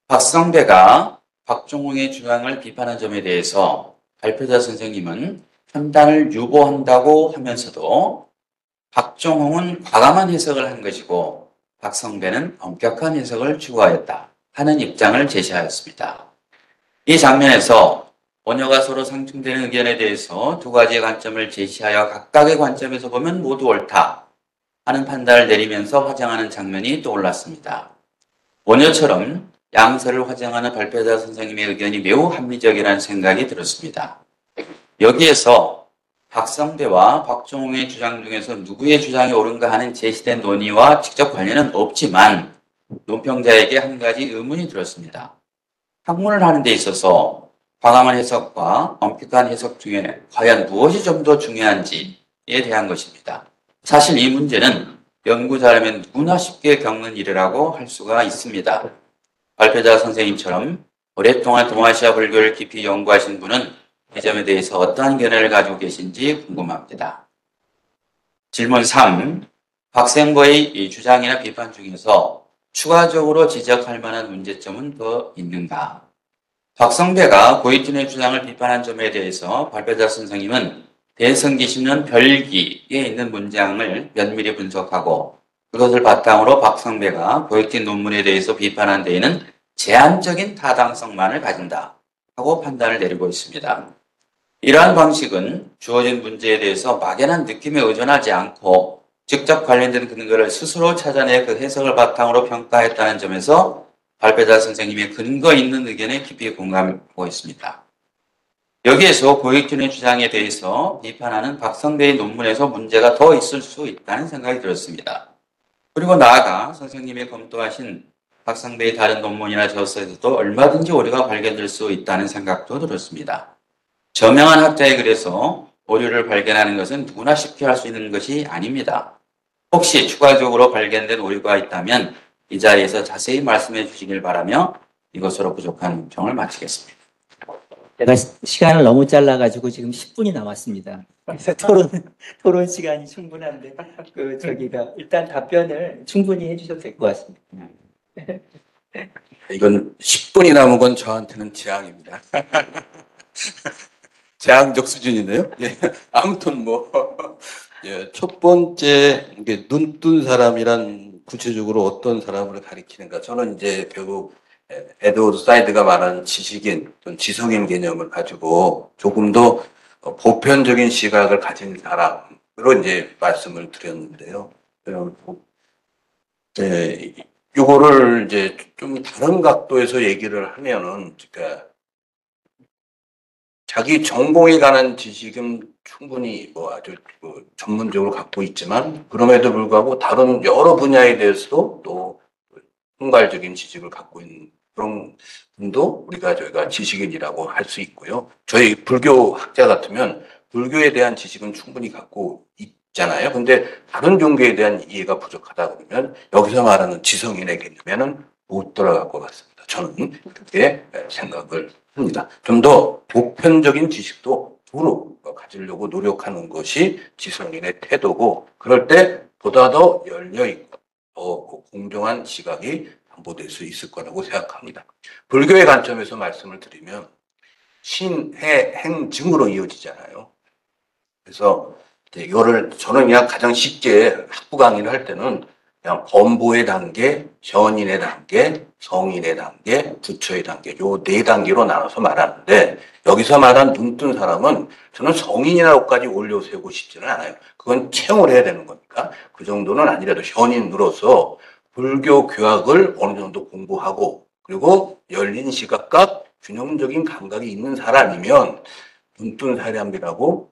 S3: 박성배가 박종홍의 주장을 비판한 점에 대해서 발표자 선생님은 판단을 유보한다고 하면서도 박종홍은 과감한 해석을 한 것이고 박성배는 엄격한 해석을 추구하였다 하는 입장을 제시하였습니다. 이 장면에서 원효가 서로 상충되는 의견에 대해서 두 가지의 관점을 제시하여 각각의 관점에서 보면 모두 옳다 하는 판단을 내리면서 화장하는 장면이 떠올랐습니다. 원효처럼 양서를 화장하는 발표자 선생님의 의견이 매우 합리적이라는 생각이 들었습니다. 여기에서 박성배와 박종홍의 주장 중에서 누구의 주장이 옳은가 하는 제시된 논의와 직접 관련은 없지만 논평자에게 한 가지 의문이 들었습니다. 학문을 하는 데 있어서 과감한 해석과 엄격한 해석 중에 과연 무엇이 좀 더 중요한지에 대한 것입니다. 사실 이 문제는 연구자라면 누구나 쉽게 겪는 일이라고 할 수가 있습니다. 발표자 선생님처럼 오랫동안 동아시아 불교를 깊이 연구하신 분은 이 점에 대해서 어떠한 견해를 가지고 계신지 궁금합니다. 질문 3. 박생보의 이 주장이나 비판 중에서 추가적으로 지적할 만한 문제점은 더 있는가? 박성배가 고이튼의 주장을 비판한 점에 대해서 발표자 선생님은 대성기신론 별기에 있는 문장을 면밀히 분석하고 그것을 바탕으로 박성배가 고이튼 논문에 대해서 비판한 데에는 제한적인 타당성만을 가진다 하고 판단을 내리고 있습니다. 이러한 방식은 주어진 문제에 대해서 막연한 느낌에 의존하지 않고 직접 관련된 근거를 스스로 찾아내 그 해석을 바탕으로 평가했다는 점에서 발표자 선생님의 근거 있는 의견에 깊이 공감하고 있습니다. 여기에서 고이튼의 주장에 대해서 비판하는 박성배의 논문에서 문제가 더 있을 수 있다는 생각이 들었습니다. 그리고 나아가 선생님이 검토하신 박성배의 다른 논문이나 저서에서도 얼마든지 오류가 발견될 수 있다는 생각도 들었습니다. 저명한 학자의 글에서 오류를 발견하는 것은 누구나 쉽게 할 수 있는 것이 아닙니다. 혹시 추가적으로 발견된 오류가 있다면 이 자리에서 자세히 말씀해 주시길 바라며 이것으로 부족한 논평을 마치겠습니다.
S2: 제가 시간을 너무 잘라가지고 지금 10분이 남았습니다. 그래서 토론 시간이 충분한데, 일단 답변을 충분히 해주셔도 될 것 같습니다.
S1: 이건 10분이 남은 건 저한테는 재앙입니다. 재앙적 수준이네요. 예. 아무튼 예, 첫 번째 눈뜬 사람이란 구체적으로 어떤 사람을 가리키는가? 저는 이제 결국 에드워드 사이드가 말하는 지식인, 또는 지성인 개념을 가지고 조금 더 보편적인 시각을 가진 사람으로 이제 말씀을 드렸는데요. 네, 이거를 이제 좀 다른 각도에서 얘기를 하면은, 그러니까 자기 전공에 관한 지식은 충분히 아주 전문적으로 갖고 있지만, 그럼에도 불구하고 다른 여러 분야에 대해서도 또 총괄적인 지식을 갖고 있는 그런 분도 저희가 지식인이라고 할 수 있고요. 저희 불교 학자 같으면 불교에 대한 지식은 충분히 갖고 있잖아요. 근데 다른 종교에 대한 이해가 부족하다 그러면 여기서 말하는 지성인의 개념에는 못 들어갈 것 같습니다. 저는 그렇게 생각을 합니다. 좀 더 보편적인 지식도 두루 가지려고 노력하는 것이 지성인의 태도고, 그럴 때 보다 더 열려있고 더 공정한 시각이 담보될 수 있을 거라고 생각합니다. 불교의 관점에서 말씀을 드리면 신, 해, 행, 증으로 이어지잖아요. 그래서 이거를 저는 그냥 가장 쉽게 학부 강의를 할 때는 그냥 범보의 단계, 현인의 단계, 성인의 단계, 부처의 단계, 요 네 단계로 나눠서 말하는데, 여기서 말한 눈뜬 사람은 저는 성인이라고까지 올려세우고 싶지는 않아요. 그건 채용을 해야 되는 거니까 그 정도는 아니라도 현인으로서 불교 교학을 어느 정도 공부하고 그리고 열린 시각과 균형적인 감각이 있는 사람이면 눈뜬 사람이라고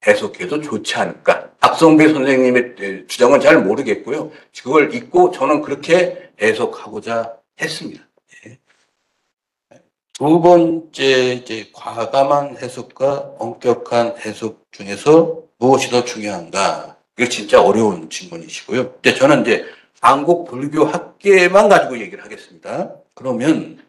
S1: 해석해도 좋지 않을까. 박성배 선생님의 주장은 잘 모르겠고요. 그걸 읽고 저는 그렇게 해석하고자 했습니다. 예. 두 번째, 이제 과감한 해석과 엄격한 해석 중에서 무엇이 더 중요한가? 이게 진짜 어려운 질문이시고요. 근데 저는 이제 한국 불교 학계만 가지고 얘기를 하겠습니다. 그러면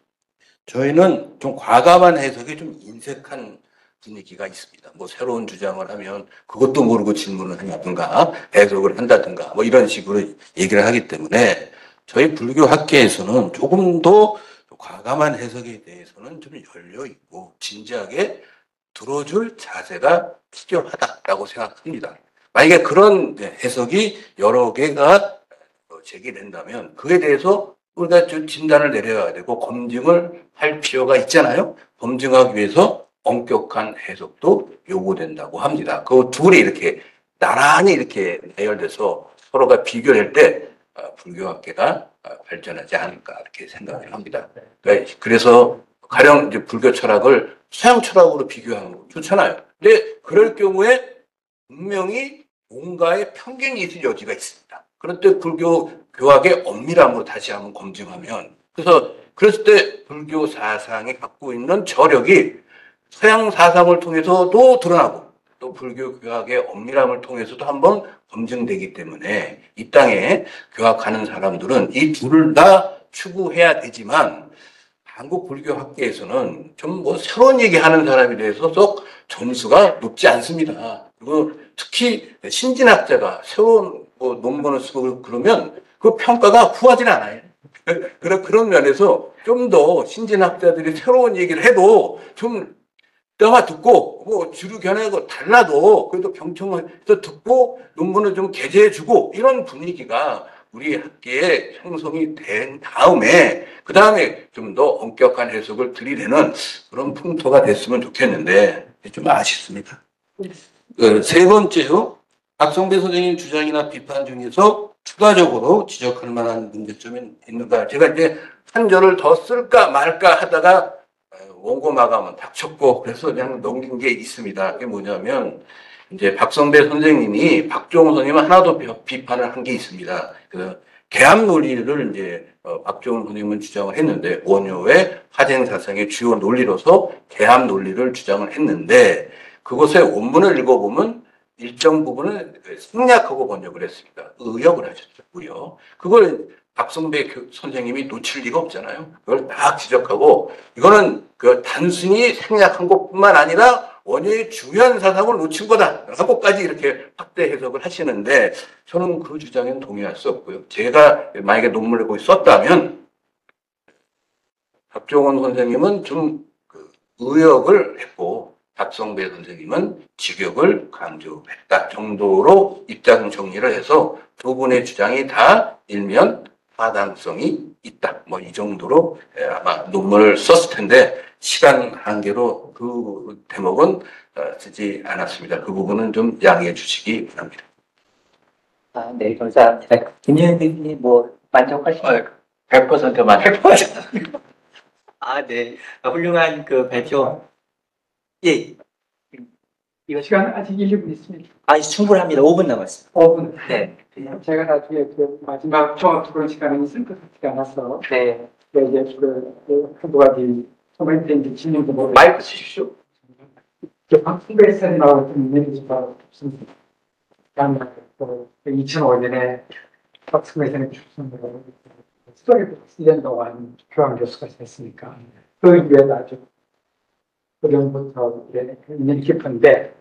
S1: 저희는 좀 과감한 해석이 좀 인색한 분위기가 있습니다. 뭐 새로운 주장을 하면 그것도 모르고 질문을 한다든가 해석을 한다든가 뭐 이런 식으로 얘기를 하기 때문에 저희 불교 학계에서는 조금 더 과감한 해석에 대해서는 좀 열려 있고 진지하게 들어줄 자세가 필요하다라고 생각합니다. 만약에 그런 해석이 여러 개가 제기된다면 그에 대해서 우리가 좀 진단을 내려야 되고 검증을 할 필요가 있잖아요. 검증하기 위해서 엄격한 해석도 요구된다고 합니다. 그 둘이 이렇게 나란히 이렇게 나열돼서 서로가 비교할 때 불교학계가 발전하지 않을까 이렇게 생각을 합니다. 그래서 가령 이제 불교 철학을 서양 철학으로 비교하는 거 좋잖아요. 근데 그럴 경우에 분명히 뭔가의 편견이 있을 여지가 있습니다. 그럴 때 불교 교학의 엄밀함으로 다시 한번 검증하면 그랬을 때 불교 사상이 갖고 있는 저력이 서양 사상을 통해서도 드러나고 또 불교 교학의 엄밀함을 통해서도 한번 검증되기 때문에 이 땅에 교학하는 사람들은 이 둘을 다 추구해야 되지만 한국 불교 학계에서는 좀 뭐 새로운 얘기하는 사람에 대해서 썩 점수가 높지 않습니다. 그리고 특히 신진학자가 새로운 뭐 논문을 쓰고 그러면 그 평가가 후하진 않아요. 그런 면에서 좀 더 신진학자들이 새로운 얘기를 해도 좀 떠와 듣고 뭐 주류 견해하고 달라도 그래도 경청해서 듣고 논문을 좀 게재해주고 이런 분위기가 우리 학계에 형성이 된 다음에 그 다음에 좀 더 엄격한 해석을 들이대는 그런 풍토가 됐으면 좋겠는데 좀 아쉽습니다. 세 번째요. 박성배 선생님 주장이나 비판 중에서 추가적으로 지적할 만한 문제점이 있는가. 제가 이제 한 절을 더 쓸까 말까 하다가 원고 마감은 닥쳤고 그래서 그냥 넘긴 게 있습니다. 그게 뭐냐면 이제 박성배 선생님이 박종훈 선생님은 하나 더 비판을 한 게 있습니다. 그 계합 논리를 이제 박종훈 선생님은 주장을 했는데 원효의 화쟁 사상의 주요 논리로서 계합 논리를 주장을 했는데 그것의 원문을 읽어보면 일정 부분을 생략하고 번역을 했습니다. 의역을 하셨죠. 의역. 그걸 박성배 선생님이 놓칠 리가 없잖아요. 그걸 딱 지적하고 이거는 그 단순히 생략한 것뿐만 아니라 원효의 중요한 사상을 놓친 거다라고까지 이렇게 확대 해석을 하시는데 저는 그 주장에는 동의할 수 없고요. 제가 만약에 논문을 거기 썼다면 박종원 선생님은 좀 의역을 했고 박성배 선생님은 직역을 강조했다 정도로 입장 정리를 해서 두 분의 주장이 다 일면 타당성이 있다. 뭐 이 정도로 아마 논문을 썼을 텐데 시간 한계로 그 대목은 쓰지 않았습니다. 그 부분은 좀 양해해 주시기 바랍니다.
S2: 네, 감사합니다. 김영현 대표님 뭐 만족하시나요?
S1: 100% 만족.
S2: 100%. 네. 훌륭한 그 발표. 예.
S4: 이거 시간 아직 1, 2분 있습니다.
S2: 충분합니다. 5분 남았습니다.
S4: 5분.
S2: 네.
S4: 제가 나중에 그 마지막 종합 토론 시간은 있을 것 같지가 않아서
S2: 네.
S4: 이제 한 가지 코멘트 이제 질문도 뭐
S1: 마이크 쓰십시오.
S4: 박수배 선생님하고 좀 내리지가 없습니다. 2005년에 박수배 선생님 출신으로 스토리북 1년 동안 교환 교수가 됐으니까 그 이후에 아주 그전부터 인연이 깊은데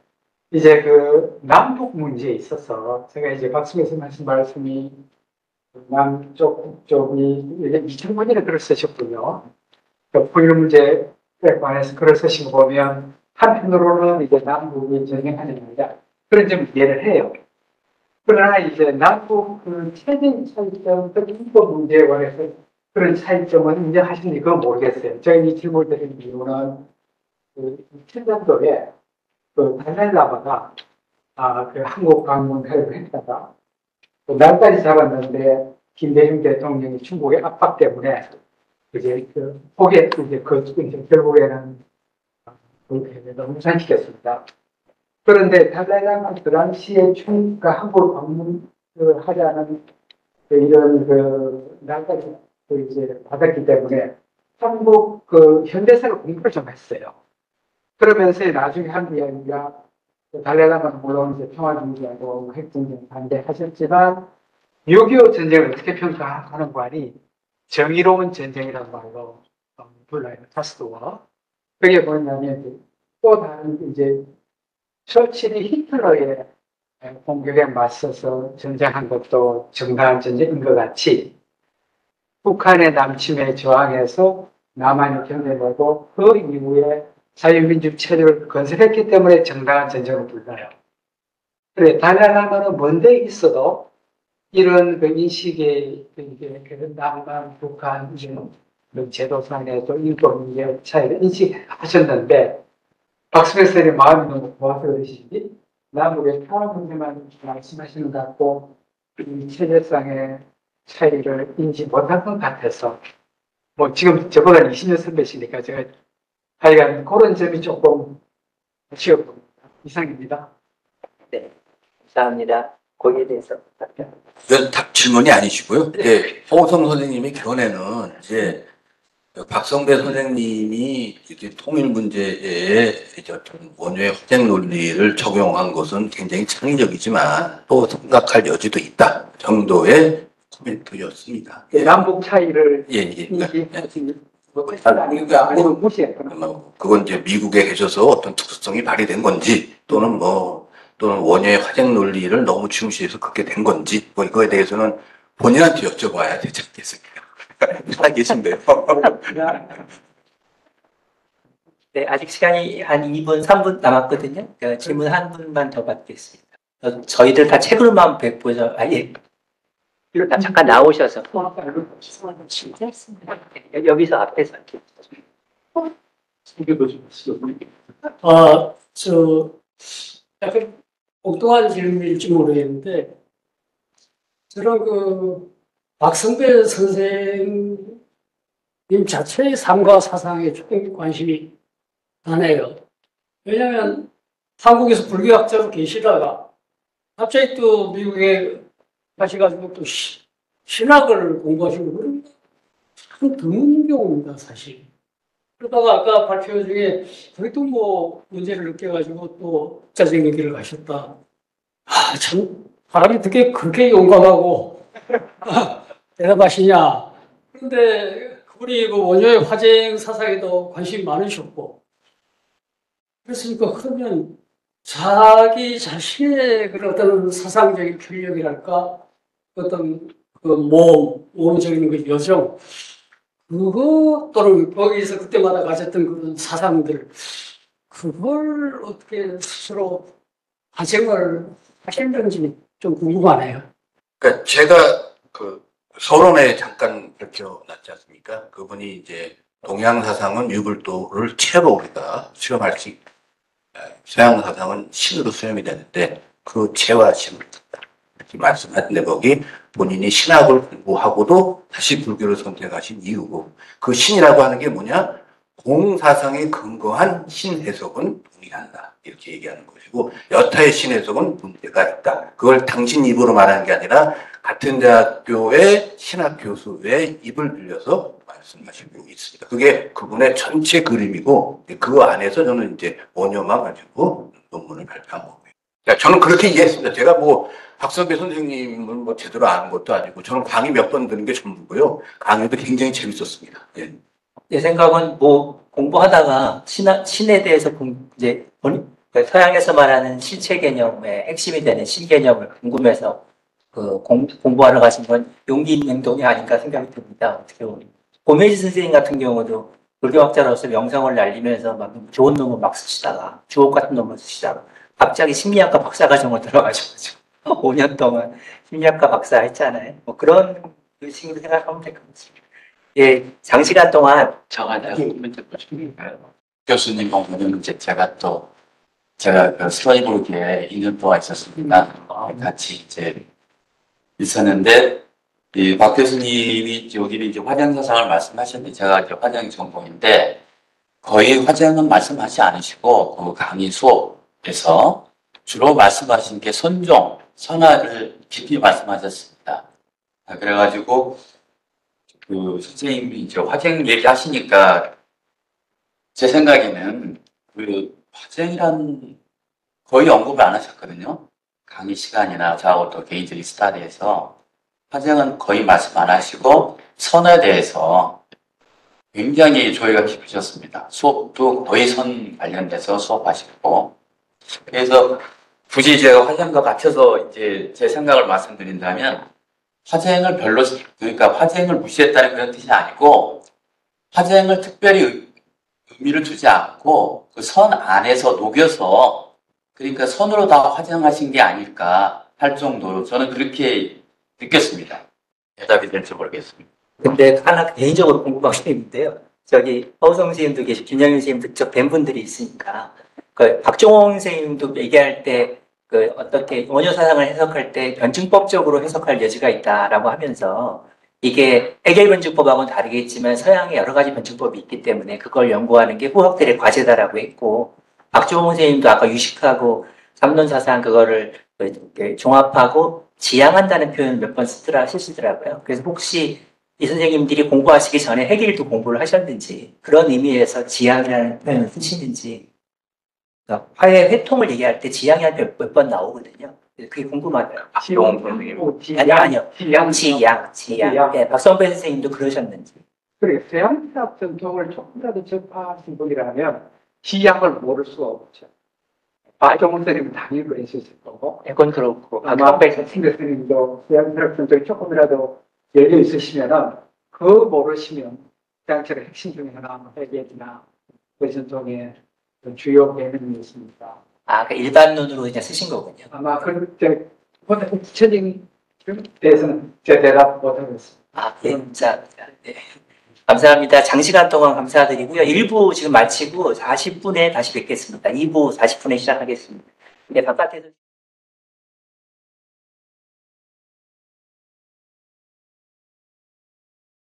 S4: 이제 그 남북 문제에 있어서 제가 이제 박수배 선생님 하신 말씀이 남쪽 북쪽이 2000번이나 글을 쓰셨군요. 그 포일 문제에 관해서 글을 쓰신 거 보면 한편으로는 이제 남북이 전쟁하느냐 그런 점 이해를 해요. 그러나 이제 남북 그 체제 차이점, 또 인권 문제에 관해서 그런 차이점은 인정하시는지 그건 모르겠어요. 제가 이 질문을 드린 이유는 그 2007년도에 그 달라이라마가 그 한국 방문하려고 했다가 날까지 잡았는데 김대중 대통령이 중국의 압박 때문에 이제 그 포기했 이제 이제 결국에는 무산시켰습니다. 그런데 달라이라마 그 당시에 중국과 한국 방문하자는 이런 날까지 이제 받았기 때문에 한국 현대사를 공부를 좀 했어요. 그러면서 나중에 한 이야기가 달라이라마는 물론 이제 평화주의하고 핵전쟁 반대하셨지만 6.25 전쟁을 어떻게 평가하는 관이 정의로운 전쟁이라는 말로 불러요. 파스트워. 그게 뭐냐면 또 다른 이제 처칠이 히틀러의 공격에 맞서서 전쟁한 것도 정당한 전쟁인 것 같이 북한의 남침에 저항해서 남한이 견뎌내고 그 이후에 자유민주 체제를 건설했기 때문에 정당한 전쟁을 불러요. 그래, 달아나면 먼데 있어도 이런 그 인식의 그 남한, 북한 이런 그 제도상의 또 인권의 차이를 인식하셨는데 박수배 선생님 마음이 너무 고와서 그러시지 남북의 평화 문제만 말씀하시는 것 같고 이 체제상의 차이를 인지 못한 것 같아서 뭐 지금 저보다 20년 선배시니까 제가 하여간 그런 점이 조금 아쉬웠고 이상입니다.
S2: 네, 감사합니다. 거기에 대해서 답변.
S1: 이건 답 질문이 아니시고요. 예, 홍성 선생님의 견해는 이제 박성배 선생님이 이렇게 통일 문제에 이제 어떤 원효의 확장 논리를 적용한 것은 굉장히 창의적이지만 또 생각할 여지도 있다 정도의 코멘트였습니다.
S4: 남북 차이를
S1: 예.
S4: 인식하지
S1: 그건
S4: 무시했거나
S1: 그건 이제 미국에 계셔서 어떤 특수성이 발휘된 건지 또는 원효의 화쟁 논리를 너무 중시해서 그렇게 된 건지 뭐 이거에 대해서는 본인한테 여쭤봐야 되지 않겠습니까? 살아 계신데요.
S2: 네, 아직 시간이 한 2분, 3분 남았거든요. 질문 한 분만 더 받겠습니다. 저희들 다 책으로만 보죠. 예. 잠깐 나오셔서. 여기서 앞에서.
S5: 약간 엉뚱한 질문일지 모르겠는데, 저는 박성배 선생님 자체의 삶과 사상에 조금 관심이 가네요. 왜냐하면 한국에서 불교학자로 계시다가 갑자기 또 미국에 가셔가지고 또 신학을 공부하시고 그런 참 드문 경우입니다, 사실. 그러다가 아까 발표 중에 거기 또 뭐 문제를 느껴가지고 또 국자적인 길을 가셨다. 참 바람이 어떻게 그렇게 용감하고 대답하시냐. 그런데 그분이 원효의 화쟁 사상에도 관심이 많으셨고 그랬으니까 그러면 자기 자신의 그런 어떤 사상적인 편력이랄까 어떤 모험적인 그 여정 그거 또는 거기서 그때마다 가졌던 그런 사상들 그걸 어떻게 스스로 화쟁을 하시는지 좀 궁금하네요.
S1: 그러니까 제가 그 서론에 잠깐 밝혀놨지 않습니까? 그분이 이제 동양 사상은 유불도를 채로 우리가 수렴할 수 있고 서양 사상은 신으로 수렴이 되는데 그 채와 신을 듣다 이렇게 말씀하는데 거기 본인이 신학을 공부하고도 다시 불교를 선택하신 이유고 그 신이라고 하는 게 뭐냐? 공사상에 근거한 신해석은 동의한다 이렇게 얘기하는 것이고 여타의 신해석은 문제가 있다. 그걸 당신 입으로 말하는 게 아니라 같은 대학교의 신학 교수의 입을 빌려서 말씀하시고 있습니다. 그게 그분의 전체 그림이고 그 안에서 저는 이제 원효만 가지고 논문을 발표한 거고요. 저는 그렇게 이해했습니다. 제가 뭐 박성배 선생님은 뭐 제대로 아는 것도 아니고 저는 강의 몇 번 듣는 게 전부고요. 강의도 굉장히 재밌었습니다. 예.
S2: 제 생각은 뭐 공부하다가 신에 대해서 이제 서양에서 말하는 실체 개념의 핵심이 되는 신 개념을 궁금해서 공부하러 가신 건 용기 있는 행동이 아닌가 생각이 듭니다. 어떻게 보면 고메지 선생님 같은 경우도 불교학자로서 명성을 날리면서 막 좋은 놈을 막 쓰시다가 주옥 같은 놈을 쓰시다가 갑자기 심리학과 박사과정을 들어가셔가지고 5년 동안 심리학과 박사 했잖아요. 뭐 그런 식으로 생각하면 될 것 같습니다. 예, 장시간 동안
S3: 제가 문제 보실까요? 교수님 보면은 이제 제가 그 스토리보드에 2년 동안 있었습니다. 같이 이제 있었는데, 박 교수님이 여기는 이제 화장 사상을 말씀하셨는데, 제가 이제 화장 전공인데, 거의 화장은 말씀하지 않으시고, 그 강의 수업에서 주로 말씀하신 게 선종, 선화를 깊이 말씀하셨습니다. 그래가지고, 그 선생님이 이제 화쟁 얘기하시니까 제 생각에는 그 화쟁이란 거의 언급을 안 하셨거든요. 강의 시간이나 저하고 또 개인적인 스타디에서 화쟁은 거의 말씀 안 하시고 선에 대해서 굉장히 조예가 깊으셨습니다. 수업도 거의 선 관련돼서 수업하시고. 그래서 굳이 제가 화쟁과 같아서 이제 제 생각을 말씀드린다면 화쟁을 그러니까 화쟁을 무시했다는 그런 뜻이 아니고 화쟁을 특별히 의미를 두지 않고 그 선 안에서 녹여서 그러니까 선으로 다 화쟁하신 게 아닐까 할 정도로 저는 그렇게 느꼈습니다. 대답이 될지 모르겠습니다.
S2: 근데 하나 개인적으로 궁금한 게 있는데요. 저기 허우성 선생님도 계시고 김영윤 선생님도 직접 뵌 분들이 있으니까 그 박종원 선생님도 얘기할 때 그 어떻게 원효 사상을 해석할 때 변증법적으로 해석할 여지가 있다라고 하면서 이게 해겔 변증법하고는 다르겠지만 서양에 여러 가지 변증법이 있기 때문에 그걸 연구하는 게 후학들의 과제다라고 했고 박종원 선생님도 아까 유식하고 삼론 사상 그거를 이렇게 종합하고 지향한다는 표현을 몇 번 쓰시더라고요. 그래서 혹시 이 선생님들이 공부하시기 전에 해겔도 공부를 하셨는지 그런 의미에서 지향이라는 표현을 쓰시는지 그러니까 화해 회통을 얘기할 때 지향이 몇 번 나오거든요. 그게 궁금하더라고요.
S3: 박종원 선생님.
S2: 아니요.
S4: 지향.
S2: 지향. 네, 박성배 선생님도 그러셨는지.
S4: 그래, 서양학 전통을 조금이라도 접하신 분이라면 지향을 모를 수가 없죠. 박종원 선생님은 당연히 그랬을 거고,
S2: 그건 그렇고
S4: 아마
S2: 박성배
S4: 백승 선생님도 서양학 전통이 조금이라도 열려 있으시면은 그 모르시면 서양철의 핵심 중에 하나 해결이나 그 전통의 주요 개념이었습니다.
S2: 아, 그 일반론으로 그냥 쓰신 거군요.
S4: 아마 그때 구체적인 대해서는 제 대답 못하겠습니다.
S2: 아, 네, 자, 네. 감사합니다. 장시간 동안 감사드리고요. 1부 지금 마치고 40분에 다시 뵙겠습니다. 2부 40분에 시작하겠습니다. 네, 바깥에서.